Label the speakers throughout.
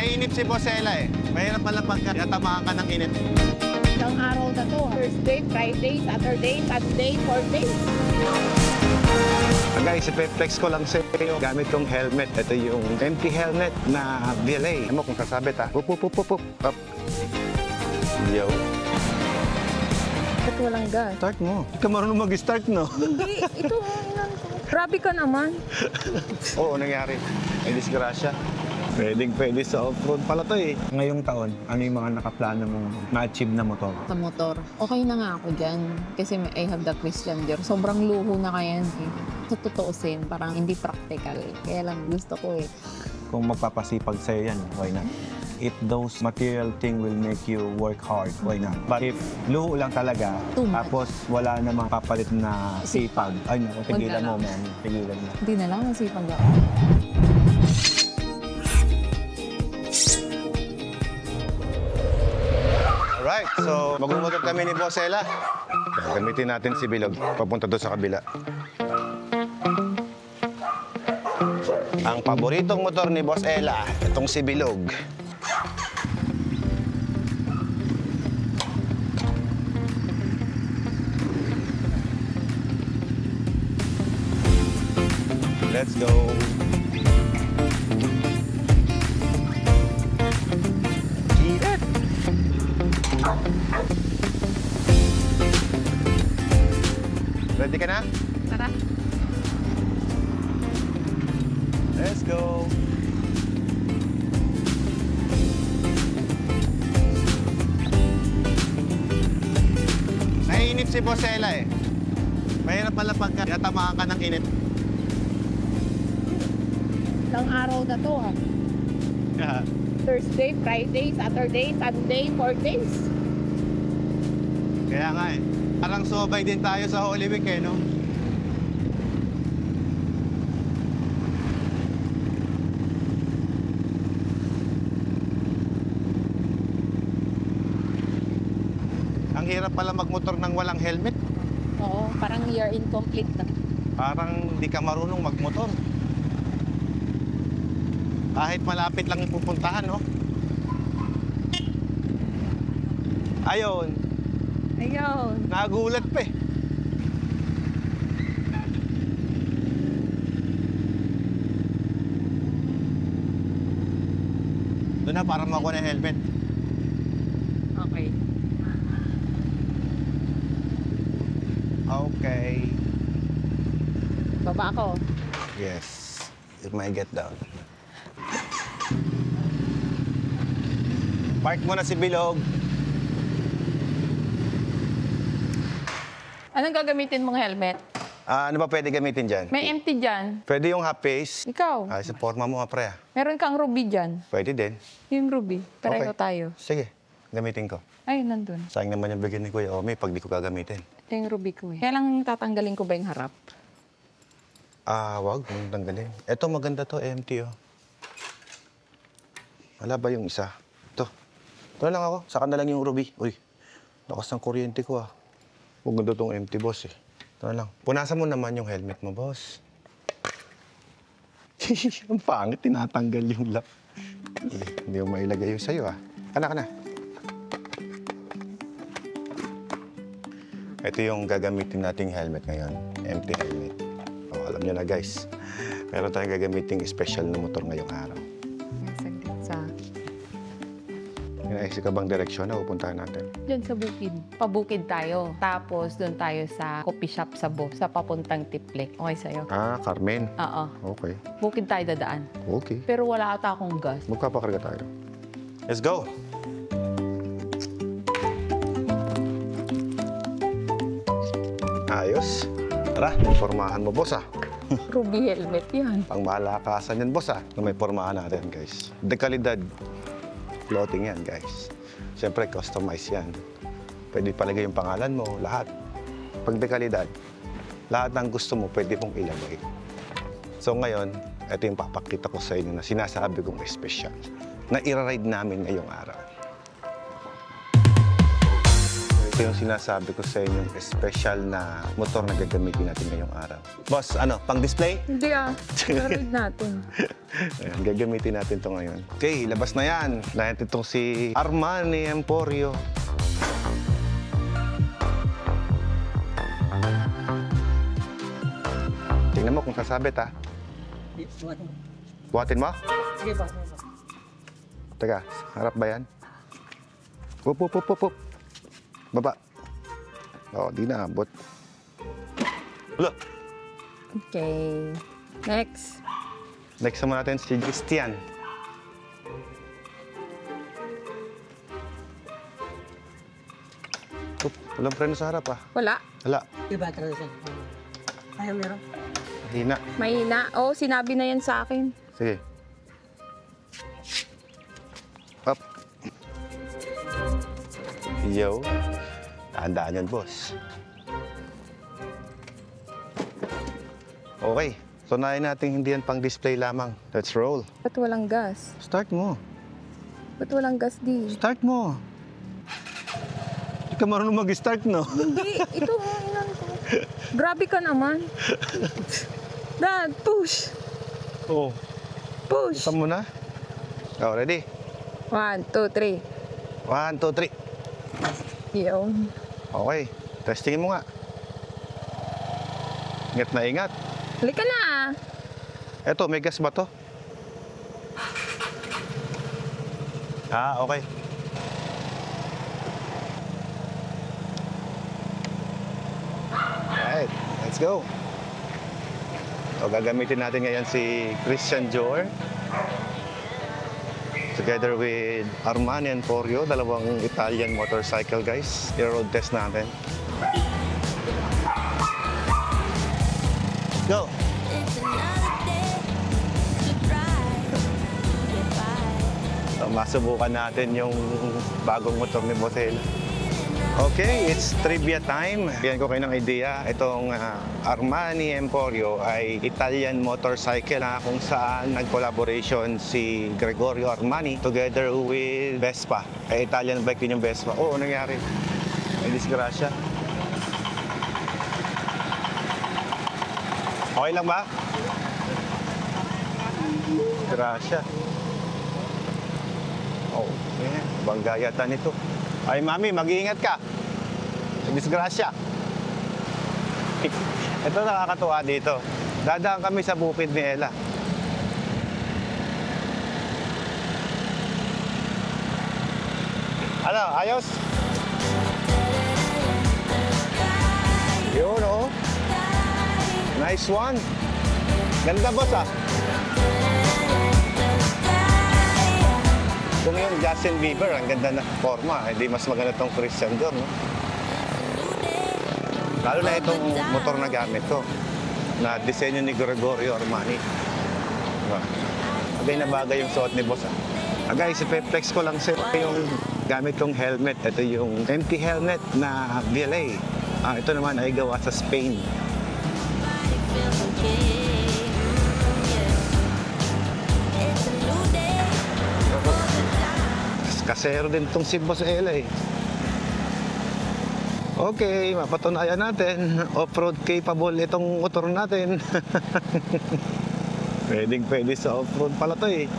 Speaker 1: Naiinip si Bosela eh. Mahirap pala pagka natamaan ka ng init.
Speaker 2: Ilang araw na to. Thursday, Friday, Saturday, Sunday, 4 days.
Speaker 1: Guys, ipeflex ko lang sa inyo gamit kong helmet. Ito yung empty helmet na VLA. Ano kung sasabit ha? Up, up, up, up, up. Up. Yo.
Speaker 2: Ba't walang gas?
Speaker 1: Start mo. Hindi ka marunong mag-start, no?
Speaker 2: Hindi, ito inan ko. Grabe ka naman.
Speaker 1: Oo, nangyari. May disgrasya. Pwede sa off-road pala to eh. Ngayong taon, ano yung mga nakaplano mong ma-achieve na motor?
Speaker 3: Sa motor, okay na nga ako dyan. Kasi I have the Chrislander. Sobrang luho na kaya eh. Sa totoosin, parang hindi practical. Kaya lang gusto ko eh.
Speaker 1: Kung magpapasipag sa'yo yan, why not? If those material thing will make you work hard, why not? But if luho lang talaga,
Speaker 3: Too much.
Speaker 1: tapos wala namang papalit na sipag, ay naku, tigilan mo, man. Tigilan mo.
Speaker 3: Hindi na lang, masipag ako.
Speaker 1: Alright, so magmumotor kami ni Bosela. Gamitin natin si Bilog, papunta doon sa kabila. Ang paboritong motor ni Boss Ella, itong si Bilog. Let's go. Ingat. Ready ka na?
Speaker 3: Tara.
Speaker 1: Let's go. Naiinip si Bosela eh. Mahirap pala pagka natamaan ka ng init.
Speaker 2: Ilang araw na to ha.
Speaker 1: Yeah.
Speaker 2: Thursday, Friday, Saturday, Sunday, 4 days.
Speaker 1: Kaya nga eh. Parang subay din tayo sa Holy Week eh, no? Ang hirap pala magmotor ng walang helmet.
Speaker 2: Oo, parang year incomplete na.
Speaker 1: Parang di ka marunong magmotor. Kahit malapit lang yung pupuntahan, no? Ayun,
Speaker 2: Ayun.
Speaker 1: nagulat pa eh. Doon na, para makuha ng helmet.
Speaker 2: Okay.
Speaker 1: Okay.
Speaker 2: Baba ako.
Speaker 1: Yes. It might get down. Park mo na si Bilog.
Speaker 2: Anong gagamitin mong helmet?
Speaker 1: Ano ba pwede gamitin dyan?
Speaker 2: May empty dyan.
Speaker 1: Pwede yung half face.
Speaker 2: Ikaw,
Speaker 1: Sa forma mo, pre.
Speaker 2: meron kang ruby dyan.
Speaker 1: Pwede din.
Speaker 2: Yung ruby. Pareho
Speaker 1: Okay.
Speaker 2: tayo.
Speaker 1: Sige, gamitin ko.
Speaker 2: Ay, nandun.
Speaker 1: Sayang naman yung bigyan ni Kuya Omi pag di ko gagamitin.
Speaker 2: Ito yung ruby ko eh. Kaya lang tatanggalin ko ba yung harap?
Speaker 1: Wag. Huwag tanggalin. Ito, maganda to. Empty, oh. Wala ba yung isa? Ito. Ito na lang ako. Saka na lang yung ruby. Uy, lakas ng kuryente ko, ah. Maganda tong empty, boss, eh. Ito na lang. Punasan mo naman yung helmet mo, boss. Ang pangit, tinatanggal yung lock. Hindi mo mailagay yung sa'yo, ah. Kana. Ito yung gagamitin nating helmet ngayon. Empty helmet. Alam niyo na, guys. Meron tayong gagamiting special na motor ngayong araw.
Speaker 3: Sa
Speaker 1: Inaisip ka bang direksyon na pupuntahan natin?
Speaker 2: Diyan sa bukid. Pabukid tayo. Tapos doon tayo sa coffee shop sa sa papuntang Tiplek. Okay sa'yo?
Speaker 1: Carmen.
Speaker 2: Oo.
Speaker 1: Okay.
Speaker 2: Bukid tayo dadaan.
Speaker 1: Okay.
Speaker 2: Pero wala ata akong gas.
Speaker 1: Magpapakarga tayo. Let's go! Ayos. Tara, may pormahan mo, boss, ah.
Speaker 2: Ruby helmet yan.
Speaker 1: Pang malakasan yan, boss, ah. Na may pormahan natin, guys. Dekalidad. Floating yan, guys. Siyempre, customize yan. Pwede palagay yung pangalan mo, lahat. Pag dekalidad, lahat ng gusto mo, pwede mong ilagay. So ngayon, ito yung papakita ko sa inyo na sinasabi kong special na i-ride namin ngayong araw. Ito yung sinasabi ko sa inyong special na motor na gagamitin natin ngayong araw. Boss, ano, pang-display?
Speaker 3: Hindi Laruin natin.
Speaker 1: Ayan, gagamitin natin to ngayon. Okay, labas na yan. Natin itong si Armani Emporio. Tingnan mo kung sasabit, ha? Buhatin mo?
Speaker 4: Sige pa.
Speaker 1: Teka, harap ba yan? Up. Baba. Oo, di na abot. Look!
Speaker 3: Okay. Next.
Speaker 1: Next naman natin si Christian. Walang preno sa harap, ah.
Speaker 3: Wala.
Speaker 1: Wala.
Speaker 4: Sige ba, transan. Ayaw meron.
Speaker 1: Hina.
Speaker 3: Mahina. Oo, sinabi na yan sa akin.
Speaker 1: Sige. Up. Yo. Tandaan yan, boss. Okay. So, nahin natin hindi yan pang display lamang. Let's roll.
Speaker 3: Ba't walang gas?
Speaker 1: Start mo.
Speaker 3: Ba't walang gas di?
Speaker 1: Start mo. Hindi ka marunong mag-start, no?
Speaker 3: Hindi. Ito, inano ko. Grabe ka naman. Dad, push.
Speaker 1: Oo.
Speaker 3: Push.
Speaker 1: Isa mo na. Oh, ready?
Speaker 3: 1, 2, 3.
Speaker 1: 1, 2, 3.
Speaker 3: Yun.
Speaker 1: Okay. Testingin mo nga. Ingat na ingat.
Speaker 3: Halika na.
Speaker 1: Eto, may gas ba to? Okay. Alright, let's go. So, gagamitin natin ngayon si Christian Dior. Together with Armani Emporio, dalawang Italian motorcycle, guys. I-road test natin. Go! So, masubukan natin yung bagong motor ni Botel. Okay, it's trivia time. Bigyan ko kayo ng idea. Itong Armani Emporio ay Italian motorcycle na kung saan nag-collaboration si Gregorio Armani together with Vespa. Italian bike din yung Vespa. Oo, nangyari. May disgrasya. Okay lang ba? Disgrasya. Oh, yeah. Bangga yata nito. Ay, mami, mag-iingat ka. Disgrasya. Ito nakakatuwa dito. Dadaan kami sa bukid ni Ella. Ano, ayos? Yun, oh. Nice one. Ganda, boss, ah. Kung yung Justin Bieber, ang ganda na forma, hindi mas maganda itong Christian Dior, no? Lalo na itong motor na gamit ko, na disenyo ni Gregorio Armani. Diba? Bagay na bagay yung suot ni boss, ah. Guys, ipeflex ko lang sa yung gamit kong helmet. Ito yung empty helmet na VLA. Ito naman ay gawa sa Spain. Kasero din itong si Boss Ella, eh. Okay, mapatunayan natin. Off-road capable itong motor natin. Pwede sa off-road pala to, eh.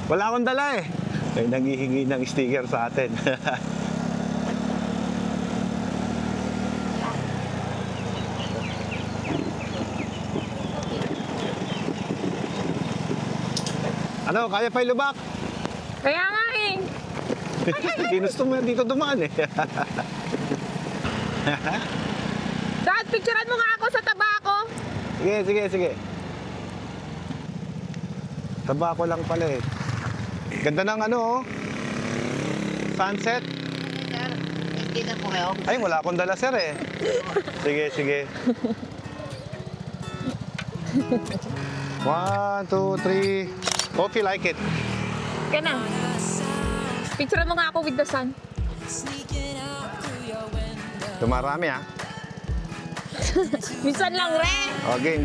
Speaker 1: Wala akong dala, eh. May nanghihingi ng sticker sa atin. Ano, kaya pa ilubak?
Speaker 3: Kaya nga eh.
Speaker 1: Ginusto mo dito dumaan, eh.
Speaker 3: Dad, picturean mo nga ako sa tabako.
Speaker 1: Sige. Tabako lang pala, eh. Ganda ng ano, oh. Sunset.
Speaker 4: Sir, istikan po kayo.
Speaker 1: Ay, wala akong dala, sir, eh. Sige. 1, 2, 3. Hope you like it.
Speaker 3: Kaya na. Picturean mo nga ako with the sun.
Speaker 1: Tumarami ah.
Speaker 3: Minsan lang, re!
Speaker 1: Oh, game.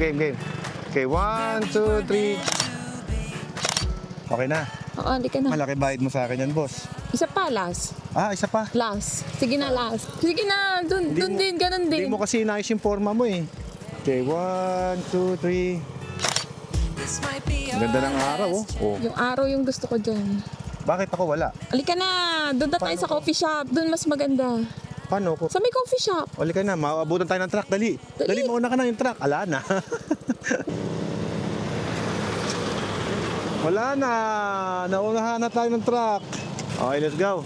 Speaker 1: Okay, 1, 2, 3. Okay na.
Speaker 3: Oo, hindi ka na.
Speaker 1: Malaki bayad mo sa akin yan, boss.
Speaker 3: Isa pa, last.
Speaker 1: Ah, isa pa.
Speaker 3: Last. Sige na, last. Sige na, dun din, ganun din.
Speaker 1: Hindi mo kasi inayos yung forma mo eh. Okay, 1, 2, 3. Ganda ng araw, oh. Oh.
Speaker 3: Yung araw yung gusto ko dyan.
Speaker 1: Bakit ako wala?
Speaker 3: Halika na, doon na tayo sa coffee shop. Doon mas maganda.
Speaker 1: Paano ko?
Speaker 3: Sa may coffee shop.
Speaker 1: Uli ka na, maabutan tayo ng truck. Dali, mauna ka na yung truck. Ala na. Wala na. Naunahan na tayo ng truck. Okay, let's go.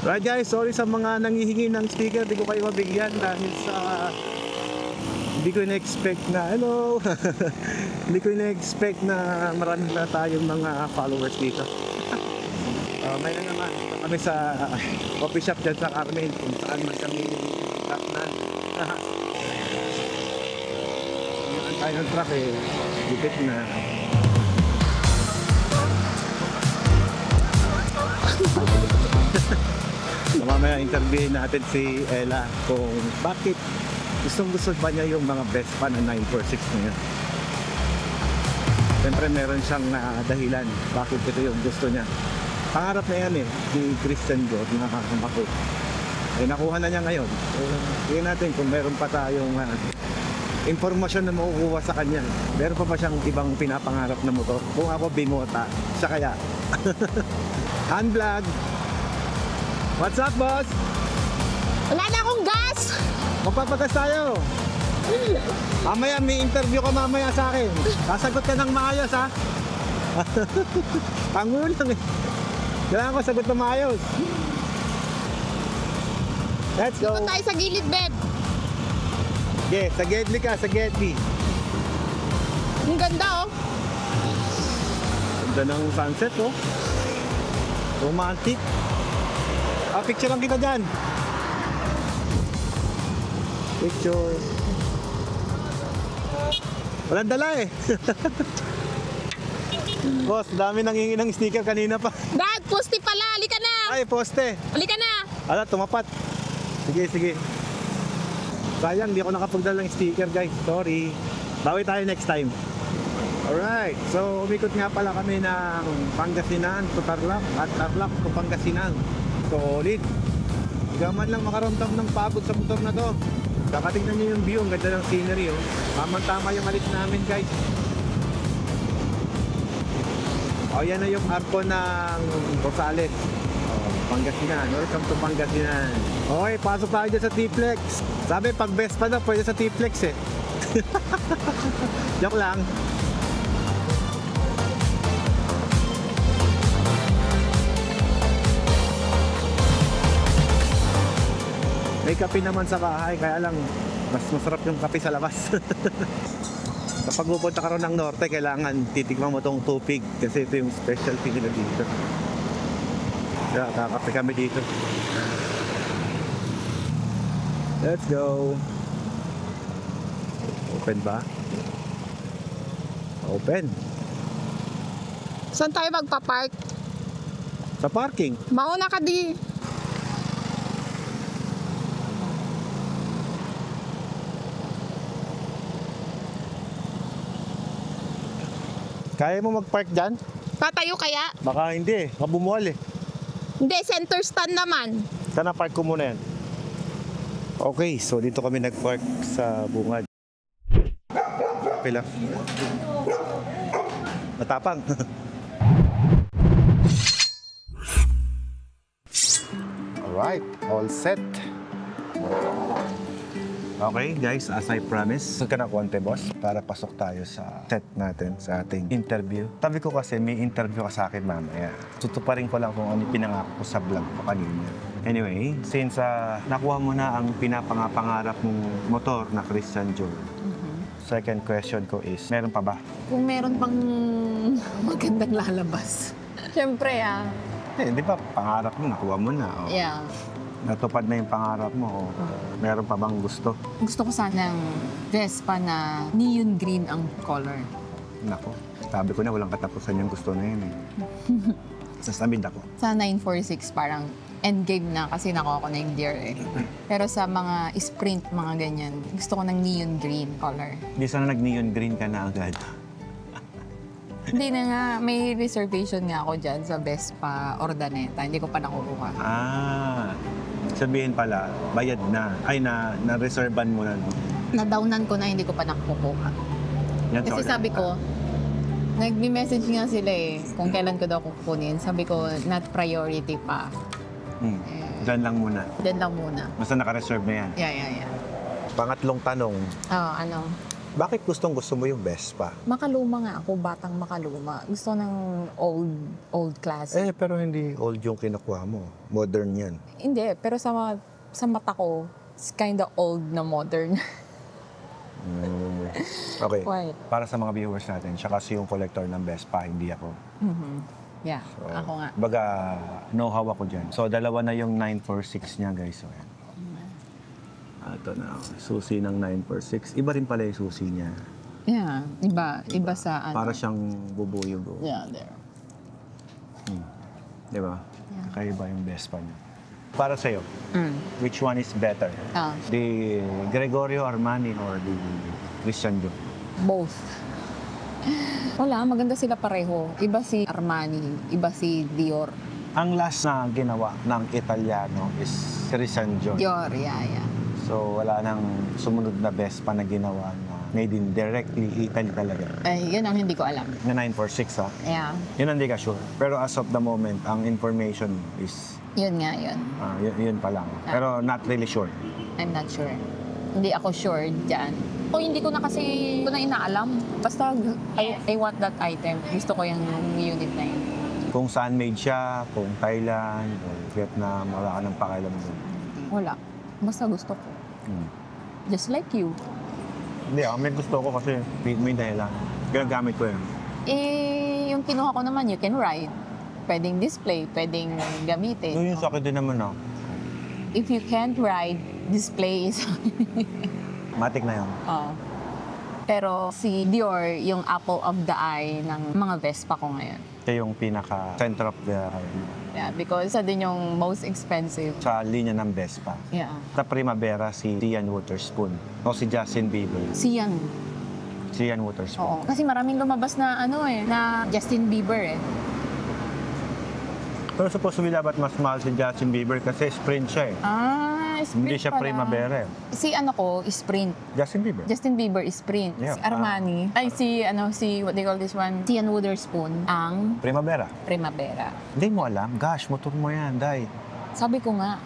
Speaker 1: Right guys, sorry sa mga nangihingi ng sticker. Di ko kayo mabigyan dahil sa... Hindi ko na-expect na, hello. Hindi ko na-expect na marami na tayong mga followers dito. May na naman. Kami sa coffee shop dyan sa Carmen. Kung saan man kami tatnan. Ang tayo ng truck eh. Dipit na. So, mamaya interviewin natin si Ella kung bakit gusto ba niya yung mga Vespa na 946 niya. Siyempre meron siyang dahilan bakit ito yung gusto niya. Pangarap na yan eh, ni Christian Dior na ako. Eh, nakuha na niya ngayon. Tingnan natin kung meron pa tayong impormasyon na makukuha sa kanya. Meron pa ba siyang ibang pinapangarap na motor? Kung ako bimota, siya kaya. Hand vlog. What's up, boss?
Speaker 3: Wala na akong gas!
Speaker 1: Magpapagas tayo. Mamaya, may interview ka mamaya sa akin. Sasagot ka ng maayos, ha? Pangulang eh. Kailangan ko sagot na maayos. Let's go.
Speaker 3: Dito tayo sa gilid, Beb.
Speaker 1: Okay, sa Gedli ka, sa Gedli.
Speaker 3: Ang ganda, oh.
Speaker 1: Ganda ng sunset, oh. Romantic. Ah, picture lang kita dyan. Picture. Walang dala eh. Boss, dami nang hingi ng sticker kanina pa.
Speaker 3: Dad, poste pala. Halika na.
Speaker 1: Ay, poste.
Speaker 3: Halika na.
Speaker 1: Ala, tumapat. Sige. Sayang, di ako nakapagdala ng sticker, guys. Sorry. Bawi tayo next time. Alright, so umikot nga pala kami ng Pangasinan to Tarlac at Tarlac to Pangasinan. Solid. Gaman lang makaramdam ng pagod sa motor na to. Kakatignan nyo yung view, ang ganda ng scenery, oh. Tama-tama yung alis namin, guys. O, yan na yung arko ng Rosales. Pangasinan. Welcome to Pangasinan. Okay, pasok tayo dyan sa T-Flex. Sabi, pag Vespa na, pwede sa T-Flex eh. Joke lang. May kape naman sa bahay, kaya lang mas masarap yung kape sa labas. Kapag pupunta ka rin ng norte, kailangan titikman mo tong tupig kasi ito yung specialty nila dito. Kaya kakape kami dito. Let's go. Open ba? Open.
Speaker 3: Saan tayo magpa-park?
Speaker 1: Sa parking.
Speaker 3: Mauna ka di.
Speaker 1: Kaya mo mag-park dyan?
Speaker 3: Tatayo kaya?
Speaker 1: Baka hindi eh. Baka bumuhal eh.
Speaker 3: Hindi, center stand naman.
Speaker 1: Sana park ko muna yan. Okay, so dito kami nag-park sa bungad. Okay lang. Matapang. Alright, all set. Okay guys, as I promised, ka na konti boss para pasok tayo sa set natin sa ating interview. Sabi ko kasi may interview ka sa akin mamaya. Tutuparin ko lang kung ano pinangako ko sa vlog ko kanina. Anyway, since nakuha mo na ang pinapangarap mong motor na Christian Dior, second question ko is, meron pa ba?
Speaker 3: Kung meron pang magandang lalabas. Siyempre,
Speaker 1: Di ba pangarap mo, nakuha mo na. Oh.
Speaker 3: Yeah.
Speaker 1: Natupad na yung pangarap mo. Oh. Meron pa bang gusto?
Speaker 3: Gusto ko sanang Vespa na neon green ang color.
Speaker 1: Nako, sabi ko na walang katapusan yung gusto na yun eh. Sa Stabid ako.
Speaker 3: Sa 946 parang endgame na kasi nakuha ko na yung deer eh. Pero sa mga sprint, mga ganyan, gusto ko ng neon green color.
Speaker 1: Di sana nag-neon green ka na agad.
Speaker 3: Hindi na nga, may reservation nga ako dyan sa Vespa Ordaneta. Hindi ko pa nakukuha.
Speaker 1: Sabihin pala, bayad na. Ay, na-reservan mo na. No?
Speaker 3: Na-downan ko na, hindi ko pa nakukuha.
Speaker 1: Yan,
Speaker 3: Kasi
Speaker 1: sorry.
Speaker 3: sabi ko, nag-message nga sila eh, kung kailan ko daw kukunin. Sabi ko, not priority pa.
Speaker 1: Diyan lang muna.
Speaker 3: Diyan lang muna.
Speaker 1: Basta naka-reserve na yan.
Speaker 3: Yeah.
Speaker 1: Pangatlong tanong,
Speaker 3: Ano,
Speaker 1: bakit gusto mo yung Vespa?
Speaker 3: makaluma nga ako, batang makaluma. Gusto ng old class.
Speaker 1: Pero hindi old yung kinukuha mo. Modern yan.
Speaker 3: Hindi, pero sa mata ko, it's kind of old na modern.
Speaker 1: Okay.
Speaker 3: Why?
Speaker 1: Para sa mga viewers natin, siya kasi yung collector ng Vespa, hindi ako.
Speaker 3: Yeah,
Speaker 1: So,
Speaker 3: ako nga.
Speaker 1: Baga, know-how ako dyan. So, dalawa na yung 946 niya, guys. So, yan. Ito na, susi ng 946. Iba rin pala yung susi niya.
Speaker 3: Yeah, iba sa ano.
Speaker 1: Para siyang bubuyo.
Speaker 3: Yeah, there.
Speaker 1: Di ba? Kakaiba yung Vespa niya. Para sa'yo, which one is better? The Gregorio Armani or the Christian Dior?
Speaker 3: Both. Wala, maganda sila pareho. Iba si Armani, iba si Dior.
Speaker 1: Ang last na ginawa ng Italiano is Christian Dior.
Speaker 3: Dior, yeah.
Speaker 1: So, wala nang sumunod na Vespa na ginawa na made in directly Italy talaga.
Speaker 3: Ay, yun ang hindi ko alam.
Speaker 1: Na 946, ha?
Speaker 3: Yeah,
Speaker 1: Yun ang di ka sure. Pero as of the moment, ang information is,
Speaker 3: yun nga yun.
Speaker 1: yun pa lang. Pero not really sure.
Speaker 3: I'm not sure. Hindi ako sure dyan. O hindi ko na kasi ko na inaalam. Basta I want that item. Gusto ko yung unit na yun.
Speaker 1: Kung saan made siya, kung Thailand, or Vietnam, wala ka ng pakialam doon.
Speaker 3: Wala. Basta gusto ko. Just like you.
Speaker 1: Hindi, may gusto ko kasi may dahilan. Ginagamit ko yun.
Speaker 3: Yung kinuha ko naman, you can ride. Pwedeng display, pwedeng gamitin.
Speaker 1: Yun yung sa akin din naman, no?
Speaker 3: If you can't ride, display is...
Speaker 1: Matik na yun.
Speaker 3: Pero si Dior, yung apple of the eye ng mga Vespa ko ngayon.
Speaker 1: Siya yung pinaka-center of the
Speaker 3: Yeah, because isa din yung most expensive.
Speaker 1: sa linya ng Vespa.
Speaker 3: Yeah.
Speaker 1: Sa Primavera, si Ian Waterspoon. O si Justin Bieber.
Speaker 3: Siyan.
Speaker 1: Si Ian Waterspoon.
Speaker 3: Oo. Kasi maraming lumabas na na Justin Bieber eh.
Speaker 1: Pero supposedly dapat mas mahal si Justin Bieber kasi sprint siya eh.
Speaker 3: Sprint
Speaker 1: Hindi siya
Speaker 3: pala.
Speaker 1: Primavera eh.
Speaker 3: Si Sprint.
Speaker 1: Justin Bieber.
Speaker 3: Justin Bieber is Sprint.
Speaker 1: Yeah.
Speaker 3: Si Armani. what they call this one? Ian Waterspoon. Ang
Speaker 1: Primavera.
Speaker 3: Primavera.
Speaker 1: Hindi mo alam? Gosh, motor mo yan, Day.
Speaker 3: Sabi ko nga,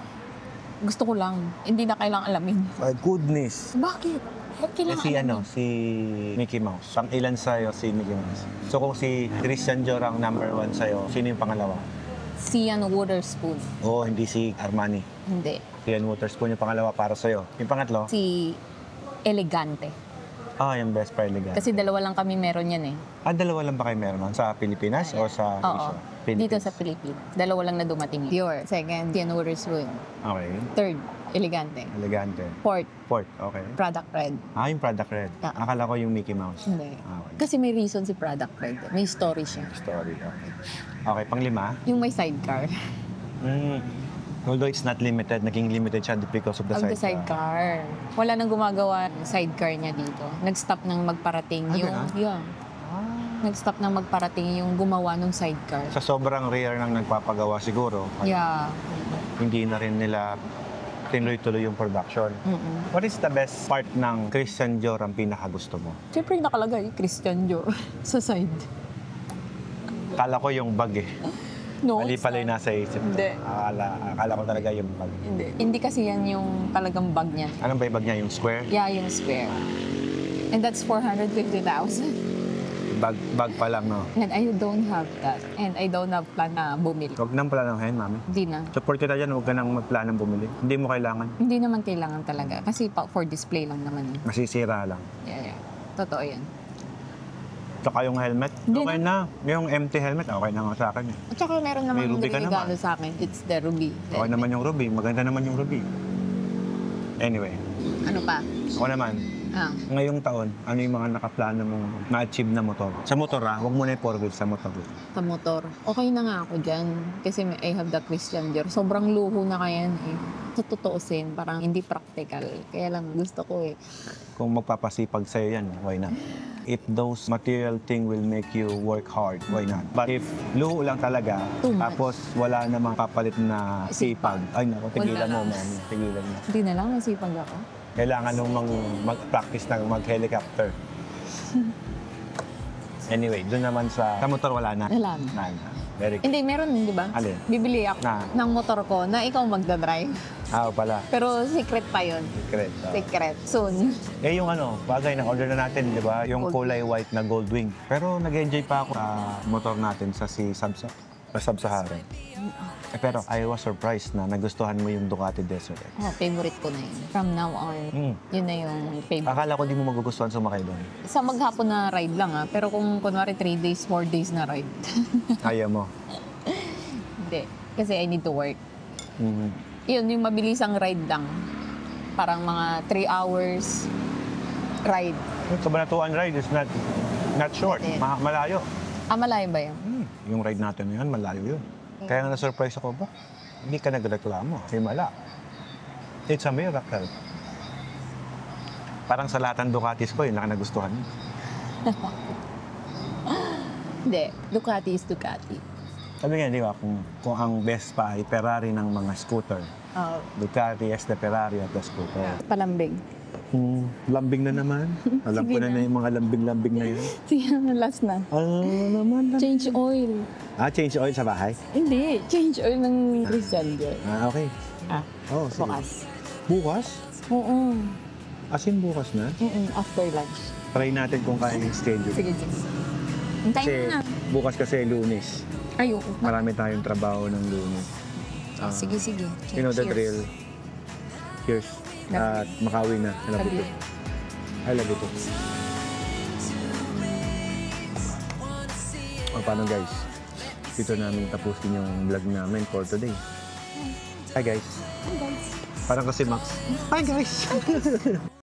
Speaker 3: gusto ko lang. Hindi na kailangang alamin.
Speaker 1: My goodness.
Speaker 3: Bakit? Ba't kailangan alamin?
Speaker 1: Si Mickey Mouse. Pang ilan sa'yo si Mickey Mouse? So kung si Christian Dior ang number 1 sa'yo, sino yung pangalawa?
Speaker 3: Si Ian Waterspoon.
Speaker 1: Oo, hindi si Armani.
Speaker 3: Hindi.
Speaker 1: Si Ian Waterspoon yung pangalawa para sa'yo. Yung pangatlo?
Speaker 3: Si Elegante.
Speaker 1: Yung best pa elegant.
Speaker 3: Kasi dalawa lang kami meron yan eh.
Speaker 1: Dalawa lang ba kayo meron nun? Sa Pilipinas o sa
Speaker 3: Oo.
Speaker 1: Asia?
Speaker 3: Dito sa Pilipinas. Dalawa lang na dumating. Dior. Second, Ian Waterspoon.
Speaker 1: Okay.
Speaker 3: Third, Elegante.
Speaker 1: Elegante.
Speaker 3: Fourth,
Speaker 1: Fourth, okay.
Speaker 3: Product Red.
Speaker 1: Yung product red. Akala ko yung Mickey Mouse.
Speaker 3: Hindi.
Speaker 1: Okay.
Speaker 3: Kasi may reason si Product Red. May story siya.
Speaker 1: Story, okay. Okay, panglima.
Speaker 3: Yung may sidecar.
Speaker 1: Although it's not limited, naging limited siya because of the
Speaker 3: Of the sidecar. Wala nang gumagawa ng sidecar niya dito. Nag-stop nang magparating yung... Yeah. Nag-stop nang magparating yung gumawa ng sidecar.
Speaker 1: Sa sobrang rare nang nagpapagawa siguro,
Speaker 3: Yeah.
Speaker 1: hindi na rin nila tinuloy-tuloy yung production. What is the best part ng Christian Dior ang pinakagusto mo?
Speaker 3: Siyempre nakalagay, Christian Dior sa side.
Speaker 1: Akala ko yung bag eh.
Speaker 3: No,
Speaker 1: Mali
Speaker 3: it's
Speaker 1: pala yung
Speaker 3: not.
Speaker 1: nasa isip ko.
Speaker 3: Hindi.
Speaker 1: Akala ko talaga yung bag.
Speaker 3: Hindi kasi yan yung talagang bag niya.
Speaker 1: Anong ba yung bag niya? Yung square?
Speaker 3: Yeah, yung square. And that's 450,000.
Speaker 1: Bag pa lang, no?
Speaker 3: And I don't have that. And I don't have plan na bumili.
Speaker 1: Huwag nang planahin, mami.
Speaker 3: Hindi na.
Speaker 1: Support kita dyan, huwag ka nang magplanang bumili. Hindi mo kailangan.
Speaker 3: Hindi naman kailangan talaga. Kasi for display lang naman yun.
Speaker 1: Masisira lang.
Speaker 3: Yeah. Totoo yan.
Speaker 1: Saka yung helmet,
Speaker 3: Hindi
Speaker 1: okay na. Yung empty helmet, okay na nga sa akin. Eh.
Speaker 3: At saka meron naman
Speaker 1: May ruby ka
Speaker 3: regalo
Speaker 1: naman.
Speaker 3: sa akin. It's the ruby.
Speaker 1: Okay naman yung ruby. Maganda naman yung ruby. Anyway,
Speaker 3: Ano pa?
Speaker 1: ako naman, Ngayong taon, ano yung mga nakaplano mong ma-achieve na motor? Sa motor huwag mo na yung 4 wheels sa motor.
Speaker 3: Sa motor. Okay na nga ako dyan. Kasi I have the Christian Dior. Sobrang luho na kaya eh. Sa totoosin, parang hindi practical. Kaya lang gusto ko eh.
Speaker 1: Kung magpapasipag sa'yo yan, why not? If those material thing will make you work hard, why not? But if luho lang talaga,
Speaker 3: Too much.
Speaker 1: tapos wala namang kapalit na sipag, ay naku, tigilan mo,
Speaker 3: Wala.
Speaker 1: man. Tigilan mo.
Speaker 3: Hindi na lang, nasipag ako.
Speaker 1: Kailangan nung mag-practice ng mag-helicopter. Anyway, doon naman sa motor wala na.
Speaker 3: Wala na.
Speaker 1: Wala na. Very good.
Speaker 3: Hindi, meron di ba?
Speaker 1: Alin?
Speaker 3: Bibili ako
Speaker 1: Na?
Speaker 3: ng motor ko na ikaw magdadrive.
Speaker 1: Pala.
Speaker 3: Pero secret pa yun.
Speaker 1: Secret.
Speaker 3: Secret. Soon.
Speaker 1: Eh yung bagay na order na natin, di ba? Yung kulay white na gold wing. Pero nag-enjoy pa ako sa motor natin sa Sub-Sahara. Pero I was surprised na nagustuhan mo yung Ducati Desert X.
Speaker 3: Favorite ko na yun. From now on, yun na yung favorite.
Speaker 1: Akala ko di mo magugustuhan sumakay doon.
Speaker 3: Sa maghapon na ride lang pero kung kunwari 3 days, 4 days na ride.
Speaker 1: Ayaw mo.
Speaker 3: Hindi. Kasi I need to work.
Speaker 1: Mhm.
Speaker 3: Yun, yung mabilisang ride lang. Parang mga 3 hours ride.
Speaker 1: Kabanatuan ride is not short. Malayo.
Speaker 3: Malayo ba yun?
Speaker 1: Yung ride natin na yun, malayo yun. Kaya nga na-surprise ako ba? Hindi ka nagreklamo. Himala. It's a miracle. Parang sa lahat ng Ducatis ko, yun lang ang nagustuhan mo.
Speaker 3: Hindi. Ducati is Ducati.
Speaker 1: Sabi nga, di ba, kung ang best pa ay Ferrari ng mga scooter, Ducati is the Ferrari of the scooter.
Speaker 3: Palambing.
Speaker 1: Lambing na naman. Alam ko na yung mga lambing-lambing na yun.
Speaker 3: Siya, last na.
Speaker 1: Naman.
Speaker 3: Change oil.
Speaker 1: Change oil sa bahay?
Speaker 3: Hindi. Change oil ng Christian Dior.
Speaker 1: Okay. Oh, sige.
Speaker 3: Bukas.
Speaker 1: Bukas?
Speaker 3: Oo.
Speaker 1: As in bukas na?
Speaker 3: After lunch.
Speaker 1: Try natin kung kaya yung schedule.
Speaker 3: Sige, sige. Hintayin
Speaker 1: Kasi
Speaker 3: mo na.
Speaker 1: bukas kasi Lunes.
Speaker 3: Ayoko.
Speaker 1: Marami tayong trabaho ng Lunes.
Speaker 3: Sige, sige.
Speaker 1: You know the drill. Cheers. At makawin na. I love you too. I love you too. Paano guys? Dito namin tapusin yung vlog namin for today. Hi guys.
Speaker 3: Hi guys.
Speaker 1: Parang kasi Max. Hi guys.